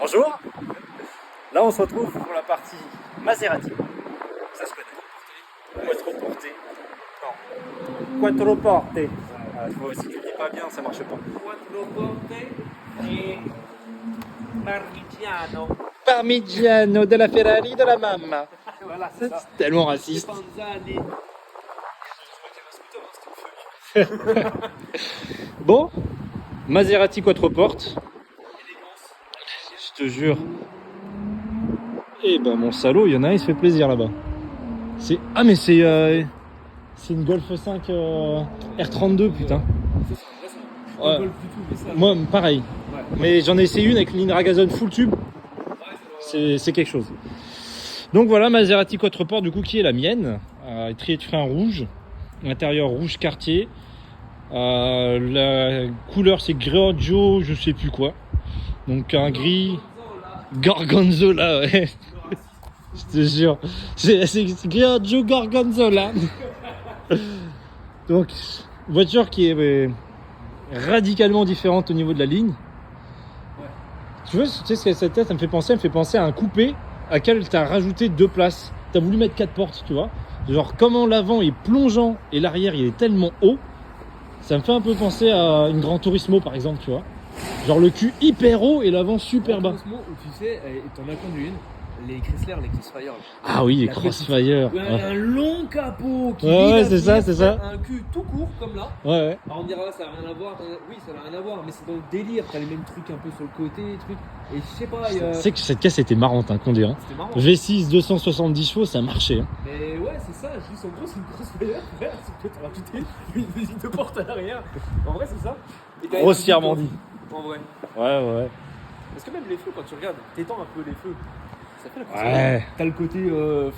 Bonjour. Là, on se retrouve pour la partie Maserati. Ça se connaît. Quattroporte. Non. Quattroporte. Si tu dis pas bien, ça marche pas. Quattroporte et Parmigiano. Parmigiano de la Ferrari de la mamma. Voilà, C'est tellement raciste. Panzani. Bon, Maserati Quattroporte. Je te jure. Eh ben mon salaud, il y en a un, il se fait plaisir là-bas. C'est mais c'est une Golf 5 R32 putain. Ouais. Moi pareil. Ouais. Mais j'en ai essayé une avec une ligne Ragazone full tube. C'est quelque chose. Donc voilà, Maserati Quattroporte du coup qui est la mienne. Étrier de frein rouge, intérieur rouge quartier. La couleur c'est Giorgio, je sais plus quoi. Donc un gris Gorgonzola, ouais. Je te jure. C'est Giorgio Gorgonzola. Donc, voiture qui est radicalement différente au niveau de la ligne. Tu vois, tu sais ce que cette tête, ça me fait penser à un coupé à quel tu as rajouté 2 places. Tu as voulu mettre 4 portes, tu vois. Genre, comment l'avant est plongeant et l'arrière il est tellement haut, ça me fait un peu penser à une Gran Turismo par exemple, tu vois. Genre le cul hyper haut et l'avant super bas. Où tu sais, t'en as conduit une, les Chrysler, les Crossfire. Ah oui, les La Crossfire. petite- Ouais, Un long capot qui Ouais, vide à c'est ça, finir, c'est ça. Un cul tout court comme là. ouais. Alors on dira ça n'a rien à voir. Oui, ça n'a rien à voir, mais c'est dans le délire. T'as les mêmes trucs un peu sur le côté, trucs. Et je sais pas. Tu sais que cette caisse était marrante à conduire. Hein. C'était marrant. V6 270 chevaux, ça marchait. Hein. Mais ouais, c'est ça. Juste en gros, c'est une Crossfire. Ouais, c'est peut-être rajouter une ligne de porte à l'arrière. En vrai, c'est ça. Et t'as Grossièrement une- dit. En vrai. Ouais. Parce que même les feux, quand tu regardes, t'étends un peu les feux. Ça fait la Crossfire. Ouais, T'as le côté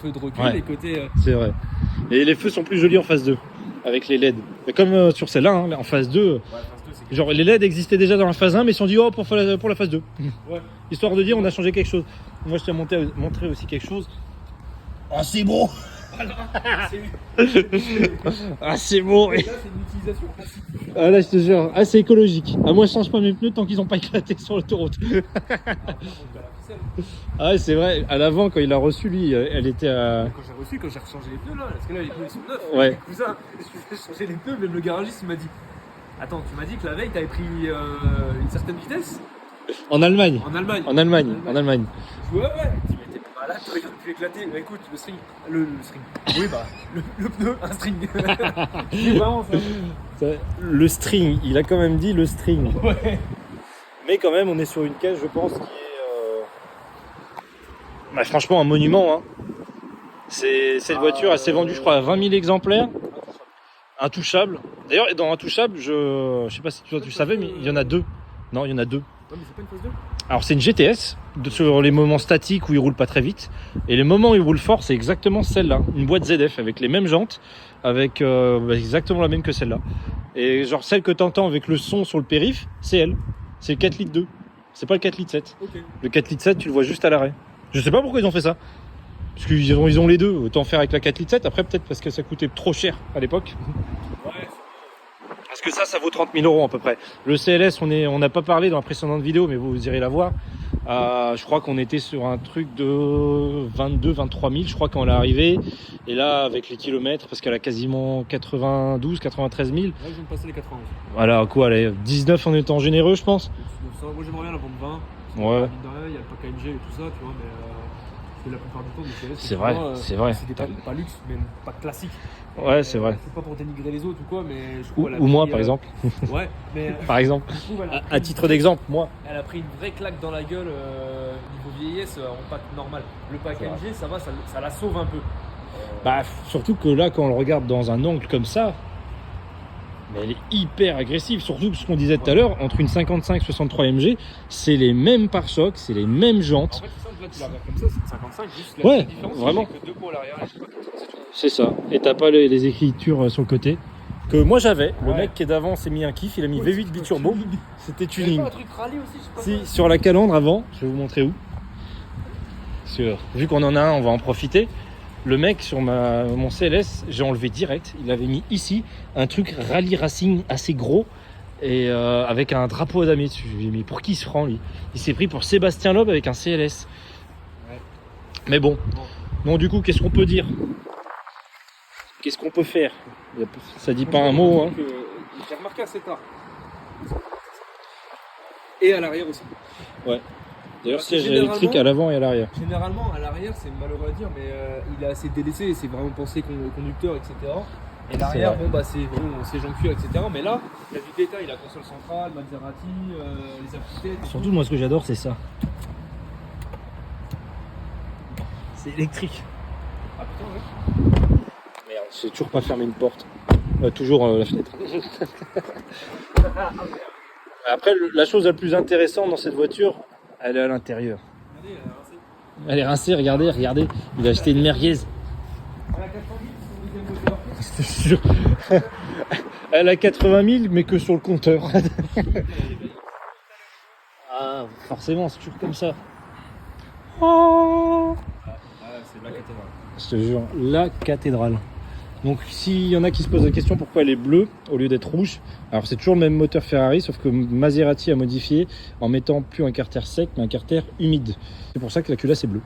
feu de recul, Ouais. les côtés. c'est vrai. Et les feux sont plus jolis en phase 2, avec les LED. Mais comme sur celle-là, hein, en phase 2, Ouais, phase 2, c'est genre les LED existaient déjà dans la phase 1, mais ils se sont dit oh pour la phase 2. Ouais. Histoire de dire on a changé quelque chose. Moi je t'ai montré aussi quelque chose. Ah c'est beau. Ah c'est beau. Et là, c'est une utilisation classique. Ah là je te jure, ah c'est écologique. Ah moi je change pas mes pneus tant qu'ils ont pas éclaté sur l'autoroute. Ah ouais, c'est vrai, à l'avant quand il a reçu lui, elle était à... Quand j'ai rechangé les pneus là, parce que là les pneus ils sont neufs. Ouais. Mes cousins, je fais changer les pneus, même le garagiste il m'a dit attends, tu m'as dit que la veille t'avais pris une certaine vitesse En Allemagne. en Allemagne. En Allemagne. Je dis, ouais. Tu m'as été malade, t'aurais pu éclater. Bah écoute, le string. Le string. Oui, bah, le pneu, un string. C'est vraiment ça. Le string, il a quand même dit le string. Ouais. Mais quand même, on est sur une caisse, je pense, qui est franchement un monument. Hein. Cette voiture, elle s'est vendue, je crois, à 20 000 exemplaires. Intouchable. D'ailleurs, dans Intouchable, je sais pas si toi tu savais, mais il y en a 2. Non, il y en a 2. Ouais, mais c'est pas une phase 2. Alors, c'est une GTS, sur les moments statiques où il roule pas très vite. Et les moments où il roule fort, c'est exactement celle-là. Une boîte ZF avec les mêmes jantes, avec exactement la même que celle-là. Et genre, celle que tu entends avec le son sur le périph', c'est elle. C'est le 4 litres 2. C'est pas le 4 litres 7. Ok. Le 4 litres 7, tu le vois juste à l'arrêt. Je sais pas pourquoi ils ont fait ça. Parce qu'ils ont les deux. Autant faire avec la 4 litres 7. Après, peut-être parce que ça coûtait trop cher à l'époque. Ouais. Parce que ça vaut 30 000 € à peu près. Le CLS, on n'a pas parlé dans la précédente vidéo, mais vous irez la voir. Je crois qu'on était sur un truc de 22, 23 000, je crois, quand elle est arrivée. Et là, avec les kilomètres, parce qu'elle a quasiment 92, 93 000. Là, je viens de passer les 91. Voilà, quoi, elle est 19 en étant généreux, je pense. Moi, j'aimerais bien la vendre 20. Ouais. Mine de rien, il y a le pack AMG et tout ça, tu vois, mais parce que la plupart du temps, les CLS, C'est vrai, souvent, c'est vrai. C'est des packs, pas luxe, mais pas classique. Ouais, c'est vrai. C'est pas pour dénigrer les autres ou quoi, mais je trouve. Ou moi, par exemple. Ouais, mais. Par exemple. Je trouve, elle a À pris titre d'exemple, moi. Elle a pris une vraie claque dans la gueule niveau vieillesse en pack normal. Le pack C'est MG, ça va, ça la sauve un peu. Bah, surtout que là, quand on le regarde dans un angle comme ça, mais elle est hyper agressive. Surtout ce qu'on disait tout à l'heure, entre une 55 63 MG, c'est les mêmes pare-chocs, c'est les mêmes En jantes. fait, c'est ça, là, tu la regardes comme ça, c'est une 55, juste la Ouais, petite différence, vraiment. c'est que 2 poids à l'arrière et je sais pas comment c'est tout. C'est ça. Et t'as pas les écritures sur le côté. Que moi j'avais. Le Ouais. mec qui est d'avant s'est mis un kiff, il a mis V8 biturbo. C'était Tu n'avais tuning. pas un truc rallye aussi, je sais pas. Si, sur la calandre avant, je vais vous montrer où. Vu qu'on en a un, on va en profiter. Le mec sur mon CLS, j'ai enlevé direct. Il avait mis ici un truc rallye racing assez gros Et avec un drapeau à damier dessus. Je lui ai dit, mais pour qui il se prend lui? Il s'est pris pour Sébastien Loeb avec un CLS. Ouais. Mais bon. Bon, du coup, qu'est-ce qu'on peut dire? Qu'est-ce qu'on peut faire? Ça dit pas un mot. Hein. J'ai remarqué assez tard. Et à l'arrière aussi. Ouais. D'ailleurs, siège électrique à l'avant et à l'arrière. Généralement, à l'arrière, c'est malheureux à dire, mais il est assez délaissé, c'est vraiment pensé conducteur, etc. Et l'arrière, bon, bah, c'est vraiment siège en cuir, etc. Mais là, il y a du détail, la console centrale, Maserati, les appuis-têtes. Surtout, moi, ce que j'adore, c'est ça. C'est électrique. Ah putain, ouais. Merde, j'ai toujours pas fermé une porte. Toujours la fenêtre. Après, la chose la plus intéressante dans cette voiture, elle est à l'intérieur. Regardez, Elle est rincée, regardez. Il a acheté une merguez. elle a 400 000 sur le deuxième moteur. Je te jure. Elle a 80 000, mais que sur le compteur. Ah, forcément, c'est toujours comme ça. Oh, C'est la cathédrale. je te jure, la cathédrale. Donc, s'il y en a qui se posent la question pourquoi elle est bleue au lieu d'être rouge, alors c'est toujours le même moteur Ferrari, sauf que Maserati a modifié en mettant plus un carter sec, mais un carter humide. C'est pour ça que la culasse est bleue.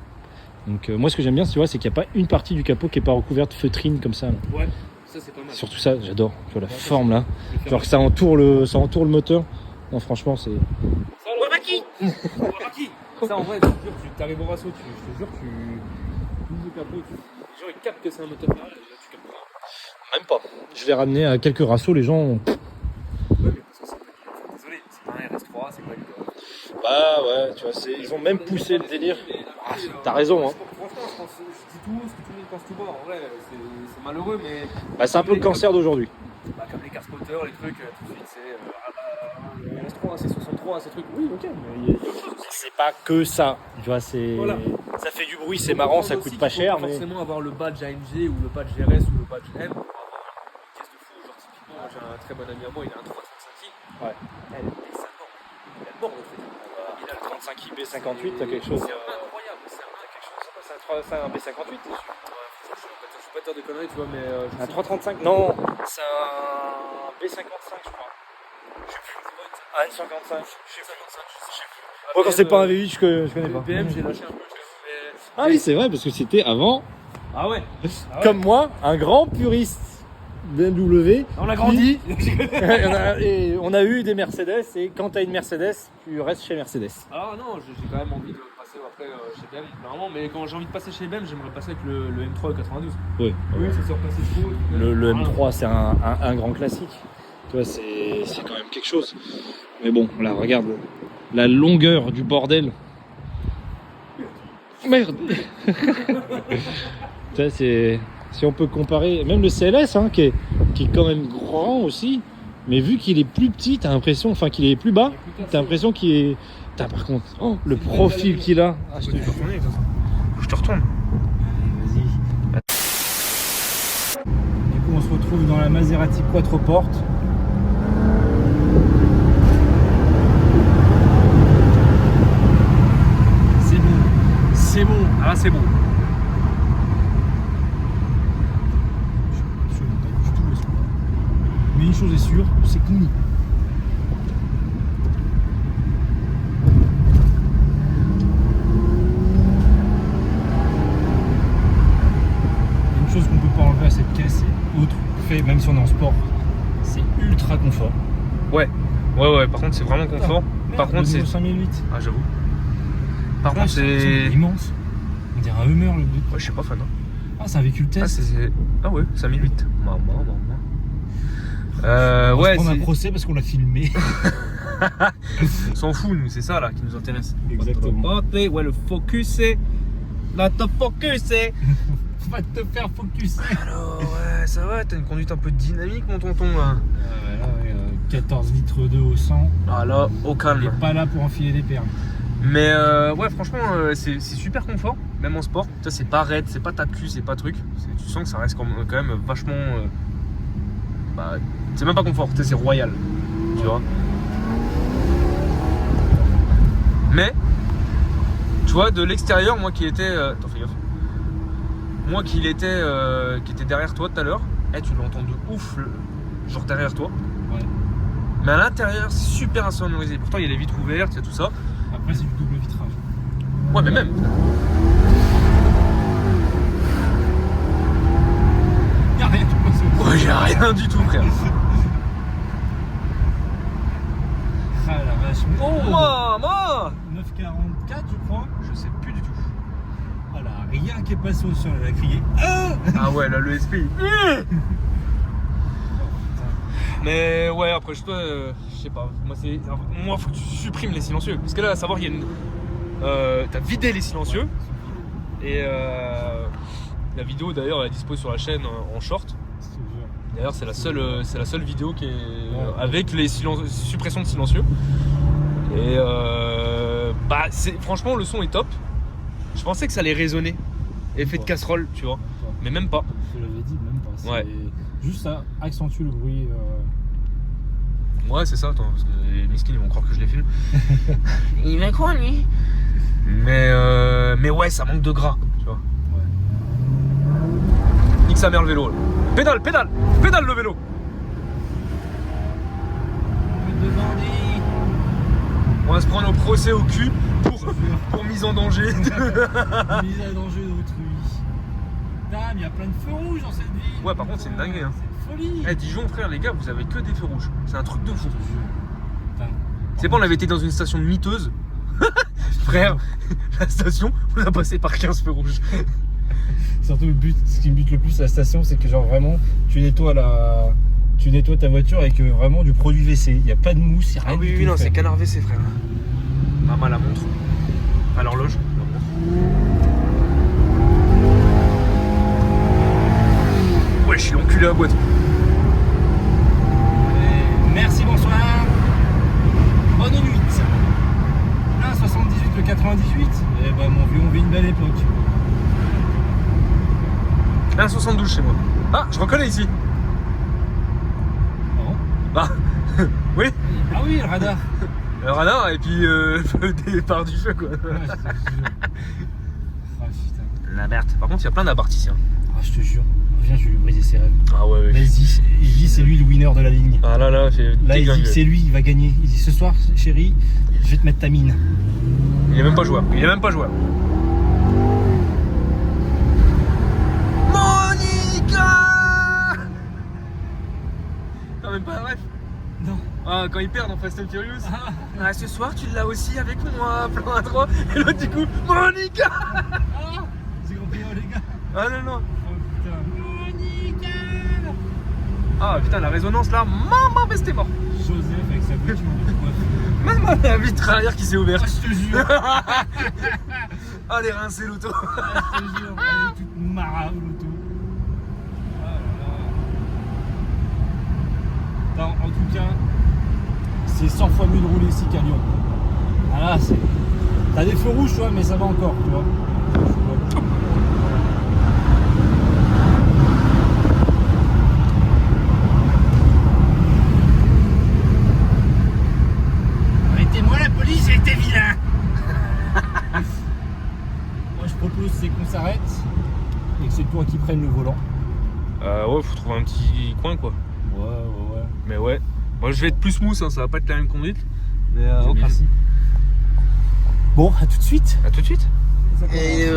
Donc, moi, ce que j'aime bien, tu vois, c'est qu'il n'y a pas une partie du capot qui n'est pas recouverte de feutrine comme ça. Là. Ouais, ça c'est pas mal. Surtout ça, j'adore. Tu vois la forme là. Genre que ça entoure le moteur. Non, franchement, c'est. Ça, Wabaki Ça, en vrai, je te jure, tu arrives au Rasso, je te jure, tu ouvres le capot, les gens ils captent que c'est un moteur Ferrari, là tu captes pas. Même pas. Je l'ai ramené à quelques rassos, les gens. Ouais, mais parce que c'est pas désolé, c'est pas un RS3, c'est pas une. Bah ouais, tu vois, ils ont même poussé le délire. Ah, t'as raison, hein. Franchement, je dis tout ce que tout le monde pense tout bas. En vrai, c'est malheureux, mais. Bah, c'est un peu le cancer d'aujourd'hui. Bah, comme les car spotters, les trucs, tout de suite, c'est. Le RS3, c'est 63, ces trucs. Oui, ok, mais il y a autre chose. C'est pas que ça. Tu vois, c'est. Voilà. Ça fait du bruit, c'est marrant, ça coûte pas cher. Il faut Mais... forcément avoir le badge AMG ou le badge GRS ou le badge M pour avoir une caisse de fou. Genre, typiquement, moi, j'ai un très bon ami à moi, il a un 335i. Ouais. Elle est 5 ans. Il a mort en fait. Il a le 35 IB58, t'as quelque chose. C'est incroyable, c'est quelque chose. C'est un B58, Je suis pas dire de conneries, tu vois, mais. Un 335 Non, c'est un B55, je crois. Je sais plus. Ah, une 55. Je sais plus. Moi, quand c'est pas un V8, je connais pas. BM, j'ai lâché un peu, mais. Ah oui, c'est vrai, parce que c'était avant, Ah ouais. comme moi, un grand puriste BMW. On a grandi. Et on a eu des Mercedes, et quand t'as une Mercedes, tu restes chez Mercedes. Alors non, j'ai quand même envie de passer après chez BM, normalement, mais quand j'ai envie de passer chez BM, j'aimerais passer avec le M3 92. Oui. Oui, ça sort passer chaud. Le M3, c'est un grand classique. Tu vois, c'est quand même quelque chose. Mais bon, là, regarde la longueur du bordel. Merde. Tu vois, si on peut comparer, même le CLS, hein, qui est quand même grand aussi, mais vu qu'il est plus petit, t'as l'impression, enfin qu'il est plus bas, t'as l'impression qu'il est. Par contre, le profil qu'il a. Ah, je te jure. Faut que je te retourne. Vas-y. Du coup, on se retrouve dans la Maserati Quattroporte. C'est bon. Ah, c'est bon. Je suis pas du tout le son. Mais une chose est sûre, c'est que nous. Une chose qu'on peut pas enlever à cette caisse, et autre fait, même si on est en sport, c'est ultra confort. Ouais, par contre, c'est vraiment confort. Par contre, c'est. 5008. Ah, j'avoue. Par contre, c'est. immense. On dirait un Hummer le but. Ouais, je suis pas fan. Hein. Ah, c'est un véhicule test. Ah ouais, 5008. Maman. On va Ouais, se prendre un c'est. procès parce qu'on l'a filmé. On s'en fout, nous, c'est ça là qui nous intéresse. Exactement. Ouais, le focus, c'est. Là, te focus, c'est. On va te faire focus. Alors, ouais, ça va, t'as une conduite un peu dynamique, mon tonton là. 14 litres d'eau au 100. Ah là, au Il calme. n'est pas là pour enfiler des perles. Mais ouais, franchement, c'est super confort, même en sport. Ça, c'est pas raide, c'est pas tape-cul, c'est pas truc. Tu sens que ça reste quand même vachement. Bah, c'est même pas confort, c'est royal. Tu vois. Mais, tu vois, de l'extérieur, moi qui étais. Attends, fais gaffe. Moi qui était derrière toi tout à l'heure, tu l'entends de ouf, genre derrière toi. Ouais. Mais à l'intérieur, c'est super insonorisé. Pourtant, il y a les vitres ouvertes, il y a tout ça. Après, c'est du double vitrage. Ouais, mais même. Y'a rien qui passe au Ouais, j'ai rien du tout, frère. Ah la vache. Oh Moi 9,44 je crois. Je sais plus du tout. Voilà, rien qui est passé au sol, elle a crié. Ah ouais, là, le SP. Mais ouais, après, je sais pas. Moi, faut que tu supprimes les silencieux. Parce que là, à savoir, il y a une. T'as vidé les silencieux. Et la vidéo, d'ailleurs, elle est dispo sur la chaîne en short. D'ailleurs, c'est la seule vidéo qui est avec les suppressions de silencieux. Et bah, franchement, le son est top. Je pensais que ça allait résonner. Effet de casserole, tu vois. Mais même pas. Je l'avais dit, même pas. Ouais. Juste ça accentue le bruit. Ouais, c'est ça, attends, parce que les miskins ils vont croire que je les filme. Il met quoi lui? Mais ouais, ça manque de gras, tu vois. Ouais. Nique sa mère le vélo. Là. Pédale le vélo. On va se prendre au procès au cul pour mise en danger. Mise en danger d'autrui. Dame, il y a plein de feux rouges dans cette ville. Ouais, par contre, c'est une dinguerie. Hein. C'est une folie. Eh, Dijon, frère, les gars, vous avez que des feux rouges. C'est un truc de fou. Putain. C'est pas, on avait été dans une station miteuse. Frère, la station, on a passé par 15 feux rouges. Surtout ce qui me bute le plus à la station, c'est que genre vraiment, tu nettoies ta voiture avec vraiment du produit WC. Il n'y a pas de mousse, il n'y a rien. Ah oui, du oui, tout, non, c'est frère. canard WC, frère. Maman la montre. Enfin, l'horloge, la montre. Ouais, je suis l'enculé à boîte. Merci, bonsoir. Bonne nuit. Là, 78, le 98. Eh ben, on vit une belle époque. 1,72 chez moi. Ah, je reconnais ici. Non. Ah, oui, Ah oui, le radar. le radar et puis le départ du feu, quoi. Ouais, je te jure. Ah putain. La merde. Par contre, il y a plein d'abards ici. Hein. Ah, je te jure. Viens, je vais lui briser ses rêves. Ah ouais, ouais. Vas-y, il dit c'est lui le winner de la ligne. Ah là, c'est Là, il dit déglingue. que c'est lui, il va gagner. Il dit ce soir, chérie, je vais te mettre ta mine. Il est même pas joueur. Monica. Ah, même pas un ref. Non. Ah, quand ils perdent en Fast and Furious. Ah, ce soir, tu l'as aussi avec moi, plan à 3. Et l'autre, du coup, Monica. Ah, c'est compris, oh, les gars. Ah non, non. Oh putain. Monica. Ah putain, la résonance là, maman, mais c'était mort. Joseph avec sa voiture de coiffe. Même la vitre arrière qui s'est Ah, ouverte. je te jure. Allez, rincer l'auto. Ah, je te jure. Elle est toute marave, l'auto. Ah là là. Non, en tout cas, c'est 100 fois mieux de rouler ici qu'à Lyon. Ah là, c'est. T'as des feux rouges, tu vois, mais ça va encore, tu vois. Arrêtez-moi, la police, j'ai été vilain. Moi, je propose, c'est qu'on s'arrête et que c'est toi qui prennes le volant. Ouais, faut trouver un petit coin quoi. Ouais. Mais ouais. Moi je vais être plus smooth, hein, ça va pas être la même conduite. Mais Ok. merci. Bon, à tout de suite. À tout de suite. Et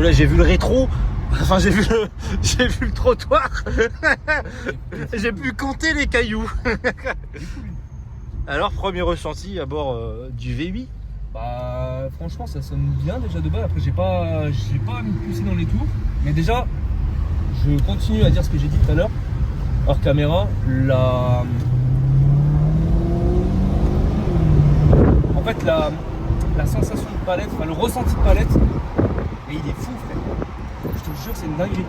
là, j'ai vu le rétro. Enfin, j'ai vu le trottoir. J'ai pu compter les cailloux. Alors, premier ressenti à bord du V8. Bah franchement ça sonne bien déjà de base. Après j'ai pas mis poussé dans les tours. Mais déjà, je continue à dire ce que j'ai dit tout à l'heure. Hors caméra, en fait la sensation de palette, enfin le ressenti de palette, mais il est fou frère. Je te jure c'est une dinguerie.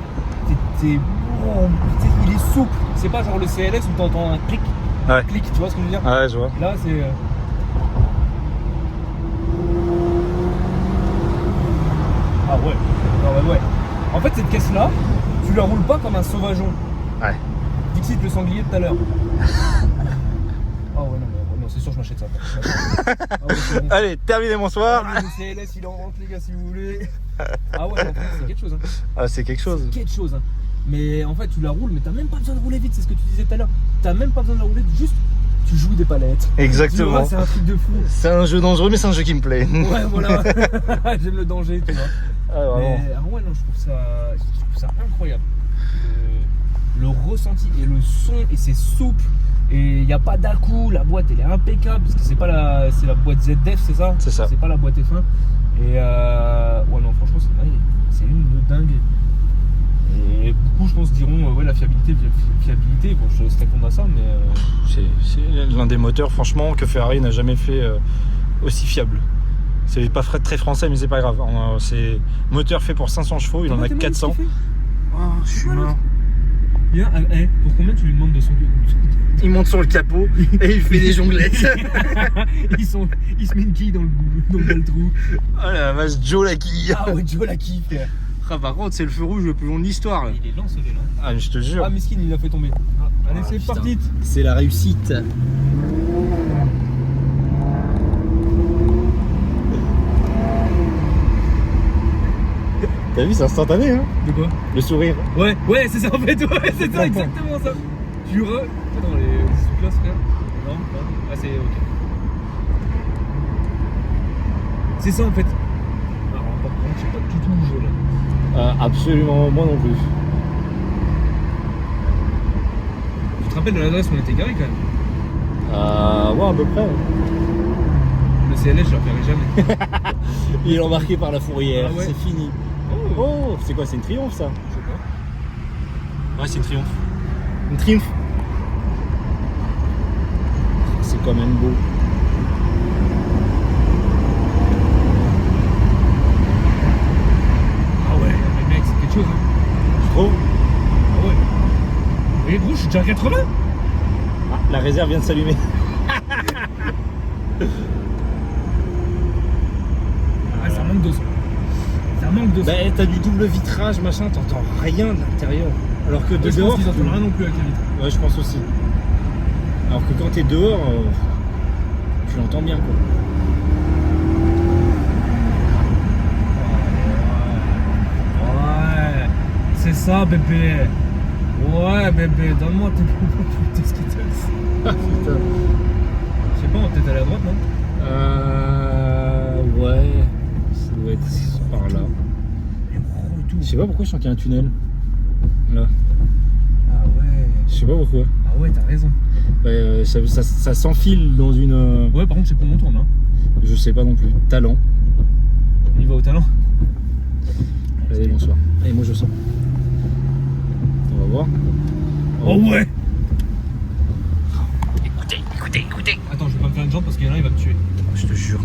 Il est souple. C'est pas genre le CLS où t'entends un clic, Ouais. clic, tu vois ce que je veux dire? Ouais, je vois. Là c'est. Ah ouais. Non, mais ouais. En fait cette caisse là, tu la roules pas comme un sauvageon. Ouais. Dixit le sanglier de tout à l'heure. Ah ouais non c'est sûr je m'achète ça. Ah ouais, c'est bon. Allez, terminé mon soir. Ah, le CLS il en rentre les gars si vous voulez. Ah ouais en fait, c'est quelque chose hein. Ah, c'est quelque chose. Quelque chose hein. Mais en fait tu la roules mais t'as même pas besoin de rouler vite, c'est ce que tu disais tout à l'heure. T'as même pas besoin de la rouler, juste tu joues des palettes. Exactement. Tu vois, c'est un truc de fou. C'est un jeu dangereux, mais c'est un jeu qui me plaît. Ouais, voilà. J'aime le danger, tu vois. Ah, vraiment. Mais ouais, non, je trouve ça incroyable. Le ressenti et le son, et c'est souple. Et il n'y a pas d'à-coup, la boîte elle est impeccable parce que c'est la boîte ZDF, c'est ça? C'est ça. C'est pas la boîte F1. Et ouais, non, franchement, c'est dingue. C'est une de dingue. Et beaucoup, je pense, diront ouais, la fiabilité. Bon, je te laisse répondre à ça, mais. C'est l'un des moteurs, franchement, que Ferrari n'a jamais fait aussi fiable. C'est pas très français, mais c'est pas grave. C'est moteur fait pour 500 chevaux, il en a 400. Oh, je suis mort. Bien, pour combien tu lui demandes de son. Il monte sur le capot et il fait des jonglettes. il se met une quille dans le trou. Oh la vache, Joe la quille. Ah ouais, Joe la quille, frère. Ah, par contre, c'est le feu rouge le plus long de l'histoire. Il est lent ce vélo. Ah, mais je te jure. Ah, Miskin, il l'a fait tomber. Allez, c'est parti. C'est la réussite. T'as vu, c'est instantané, hein? De quoi? Le sourire. Ouais, c'est ça en fait, ouais, c'est ça, exactement ça. Tu re. Attends, les sous-classes, frère. Non. Ah, c'est ok. C'est ça en fait. Alors, par contre, je sais pas du tout où je vais là. Absolument, moi non plus. Tu te rappelles de l'adresse où on était garé quand même? Ouais, à peu près. Le CLS, je le reverrai jamais. Il est embarqué par la fourrière, Ah ouais. c'est fini. Oh, c'est quoi? C'est une triomphe ça? Je sais pas. Ouais, c'est une triomphe. Une triomphe. C'est quand même beau. Ah ouais, mais mec, c'est quelque chose, hein. Tu trouves? Ah ouais. Et gros, je suis déjà à 80. Ah, la réserve vient de s'allumer. Ah, ça manque de son. Ça manque de son. Bah, t'as du double vitrage, machin, t'entends rien de l'intérieur. Alors que de Ouais, je dehors. pense qu'ils entendent rien non plus avec la vitre. Ouais, je pense aussi. Alors que quand t'es dehors, tu l'entends bien, quoi. Ouais, c'est ça, bébé. Ouais, bébé, donne-moi tes skittles. Ah putain. Je sais pas, on va peut-être aller à droite, non? Ouais. Ça doit être par là. Je sais pas pourquoi je sens qu'il y a un tunnel. Là. Ah ouais. Je sais pas pourquoi. Ah ouais, t'as raison. Ça s'enfile dans une. Ouais, par contre, c'est pour mon tourne, hein. Je sais pas non plus. Talent. Il va au talent. Allez, bonsoir. Allez, moi je sens. On va voir. Oh ouais. Écoutez. Attends, je vais pas me faire une jambe parce qu'il y en a un, il va me tuer. Je te jure.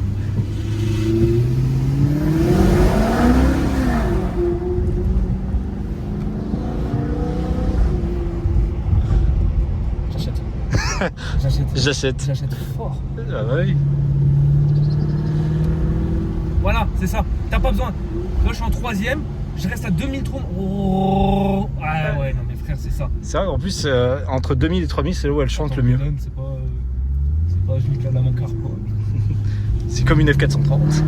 J'achète. J'achète. J'achète fort. Ah bah oui. Voilà, c'est ça. T'as pas besoin. Moi, je suis en 3ème. Je reste à 2000 trônes. Oh. Ah ouais, non mais frère, c'est ça. C'est vrai, en plus, entre 2000 et 3000, c'est là où elle chante le mieux. C'est pas juste la dame en car, quoi. C'est comme une F430.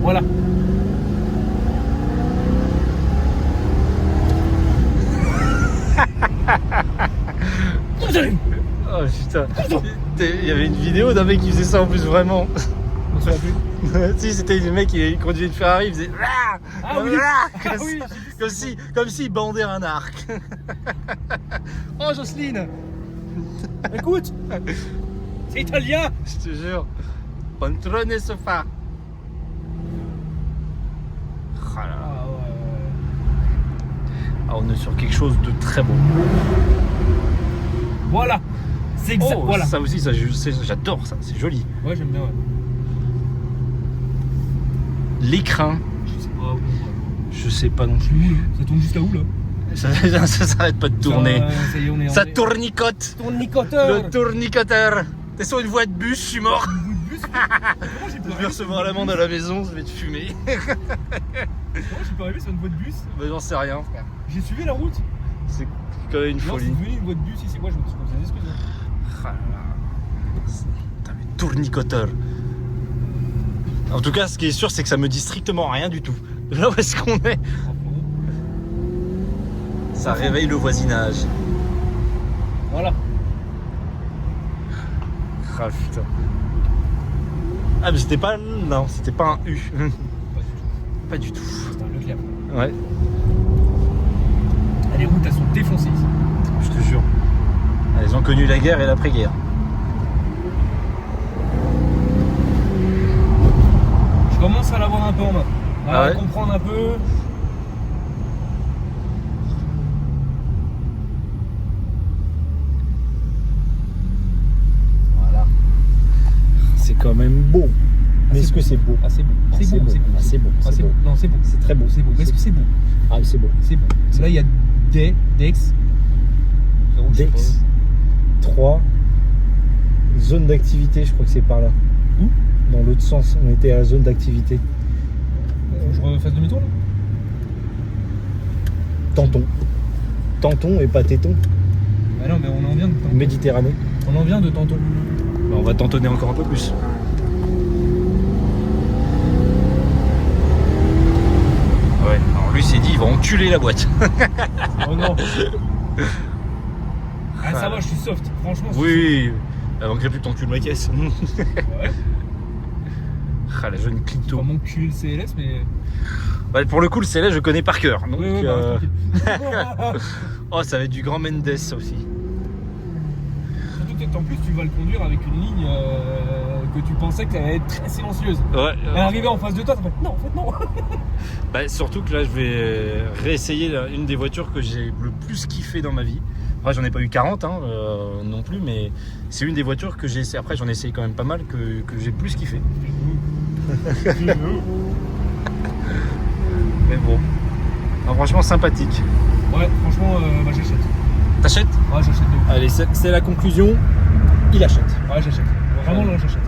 Voilà. Oh putain. Il y avait une vidéo d'un mec qui faisait ça en plus vraiment. On se plus. Si, c'était le mec qui conduisait une Ferrari, il faisait Ah oui. comme, Ah oui, comme s'il bandait un arc. Oh Jocelyne. Écoute, c'est italien. Je te jure. Pantrone sofa. Oh là là. Ah ouais. Ah, on est sur quelque chose de très beau. Voilà. C'est exact. Oh, voilà. ça aussi, j'adore ça, c'est joli. Ouais, j'aime bien. Ouais. L'écrin, Je sais pas où. je sais pas non C'est plus. où là? Ça tourne jusqu'à où là? Ça s'arrête pas de tourner. Ça y est, on est. Ça tournicote. Tournicoteur. Le tournicoteur. T'es sur une voie de bus, je suis mort. Comment j'ai pu Je vais recevoir l'amende à la maison, je vais te fumer. Comment j'ai pas arrivé sur une voie de bus? Bah j'en sais rien, frère. J'ai suivi la route. C'est quand même une Non, c'est folie. devenu une voie de bus ici. Moi, je me suis posé des excuses. Ah là là. Putain, mais tournicoteur. En tout cas, ce qui est sûr, c'est que ça me dit strictement rien du tout. Là où est-ce qu'on est? Ça réveille le voisinage. Voilà. Ah putain. Ah mais c'était pas... Non, c'était pas un U. Pas du tout. C'est un Leclerc. Ouais, Ah, les routes, elles sont défoncées ici. je te jure. Ah, ils ont connu la guerre et l'après-guerre. Je commence à l'avoir un peu en main. Ah À ouais comprendre un peu. Voilà. C'est quand même beau. Mais est-ce que c'est beau? Ah, c'est beau. Ah, C'est beau, c'est beau. Ah, c'est beau. Ah, c'est beau. Non, c'est beau. C'est très beau. C'est beau. Mais est-ce que c'est beau? Ah, mais c'est beau. C'est beau. Là, il y a Dex. Frérot, je sais Dex. 3. Zone d'activité, je crois que c'est par là. Où? Dans l'autre sens, on était à la zone d'activité. pas. Faut que je refasse demi-tour là? Tanton. Tanton et pas téton. Ah non, mais on en vient de Tanton. Méditerranée. On en vient de Tanton. Bah, on va tantonner encore un peu plus. Ouais, alors lui s'est dit il va enculer la boîte. Oh non. Ah, ça va, je suis soft. Franchement, je suis Oui, elle manquerait plus que t'encules ma caisse. soft. Ouais. Ah, la jeune Pas clito. mon cul le CLS, mais. Bah, pour le coup, le CLS, je connais par cœur. Donc, Oui, bah, tranquille. oh, ça va être du grand Mendes, ça aussi. Surtout qu'en plus, tu vas le conduire avec une ligne que tu pensais qu'elle allait être très silencieuse. Ouais. Elle arrivait en face de toi, t'as fait non, en fait, non. Bah, surtout que là, je vais réessayer une des voitures que j'ai le plus kiffé dans ma vie. Après, j'en ai pas eu 40 hein, non plus, mais c'est une des voitures que j'ai essayé. Après, j'en ai essayé quand même pas mal que j'ai plus kiffé. Mais bon, non, franchement, sympathique. Ouais, franchement, bah, j'achète. T'achètes? Ouais, j'achète de ouf. Allez, c'est la conclusion. Il achète. Ouais, j'achète. Vraiment, là, j'achète.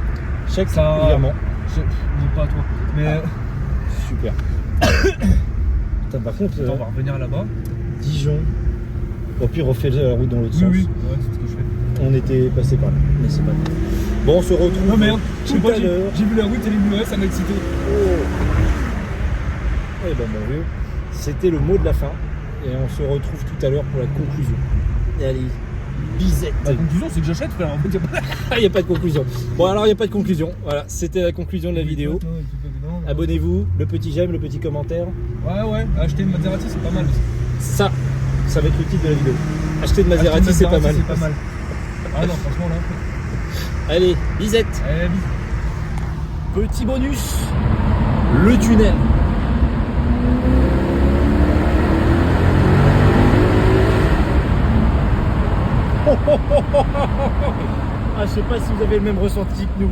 Chèque, Ça- virement. Dis pas à toi. Mais Super. Putain, par contre, attends, on va revenir là-bas. Dijon. Au pire, on refait la route dans l'autre Oui, sens. oui. Ouais, c'est ce que je fais. On était passé par là, mais c'est pas grave. Bon, on se retrouve Non, merde, je sais tout pas, à l'heure. j'ai vu la route et les murets, ça m'a excité. Oh. Eh ben mon vieux, c'était le mot de la fin. Et on se retrouve tout à l'heure pour la conclusion. Et allez, bisette. La conclusion, c'est que j'achète, frère. En fait, y a pas- Ah, il n'y a pas de conclusion. Bon, alors il n'y a pas de conclusion. Voilà, c'était la conclusion de la vidéo. Non, non, non. Abonnez-vous, le petit j'aime, le petit commentaire. Ouais, acheter une Maserati, c'est pas mal aussi. Ça va être le titre de la vidéo. Acheter de Maserati, Acheter une c'est pas mal. C'est pas mal. Ah non, franchement, là. Allez, bisette. Allez, vite. Petit bonus, le tunnel. Ah, je sais pas si vous avez le même ressenti que nous.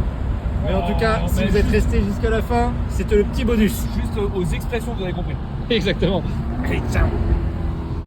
Mais en tout cas, Oh, si mais vous êtes juste- resté jusqu'à la fin, c'était le petit bonus. Juste aux expressions, vous avez compris. Exactement. Allez, ciao.